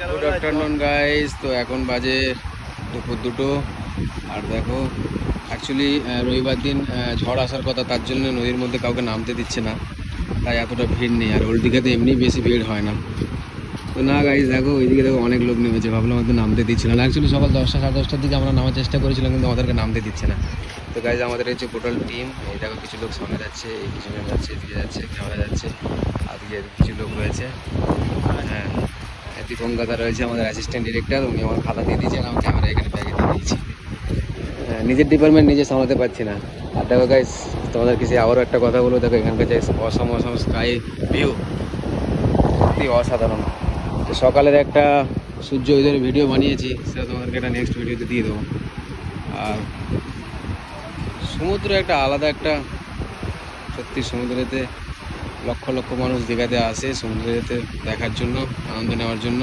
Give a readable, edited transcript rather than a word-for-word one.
Good afternoon guys. তো এখন বাজে দুপুর 2টো। আর দেখো, অ্যাকচুয়ালি রবিবার দিন ঝড় আসার কথা, তার জন্য নদীর মধ্যে কাউকে নামতে দিচ্ছে না, তাই এতটা ভিড় নেই। আর ওল্ড দীঘাতে এমনি বেশি ভিড় হয় না। তো না গাইস, দেখো ওইদিকে দেখো অনেক লোক নেমেছে, ভাবলাম হয়তো নামতে দিচ্ছিল না। অ্যাকচুয়ালি সকাল 10টা সাড়ে 10টার দিকে আমরা নামার চেষ্টা করেছিলাম, কিন্তু আমাদেরকে নামতে দিচ্ছে না। তো গাইজ, আমাদের হচ্ছে টোটাল টিম। এই দেখো, কিছু লোক সামনে যাচ্ছে, এই কিছু লোক যাচ্ছে, এদিকে যাচ্ছে, ক্যামেরা যাচ্ছে, আর দিকে কিছু লোক রয়েছে। হ্যাঁ, দীপঙ্কাদা রয়েছে আমাদের অ্যাসিস্ট্যান্ট ডিরেক্টর, উনি আমার খাতা দিয়ে দিয়েছেন, আমার ক্যামেরা এখানে ব্যাগে দিয়ে দিয়েছি। হ্যাঁ, নিজের ডিপার্টমেন্ট নিজে সামলাতে পারছি না। আর দেখো গাইস, তোমাদের কিছু আবারও একটা কথা বলবো, দেখো এখানকার যে অসম অসম স্কাই ভিউ, সত্যি অসাধারণ। তো সকালের একটা সূর্য উদয়ের ভিডিও বানিয়েছি, সেটা তোমাদেরকে একটা নেক্সট ভিডিওতে দিয়ে দেবো। আর সমুদ্র একটা আলাদা একটা, সত্যি সমুদ্রেতে লক্ষ লক্ষ মানুষ দীঘাতে আসে সমুদ্রেতে দেখার জন্য, আনন্দ নেওয়ার জন্য।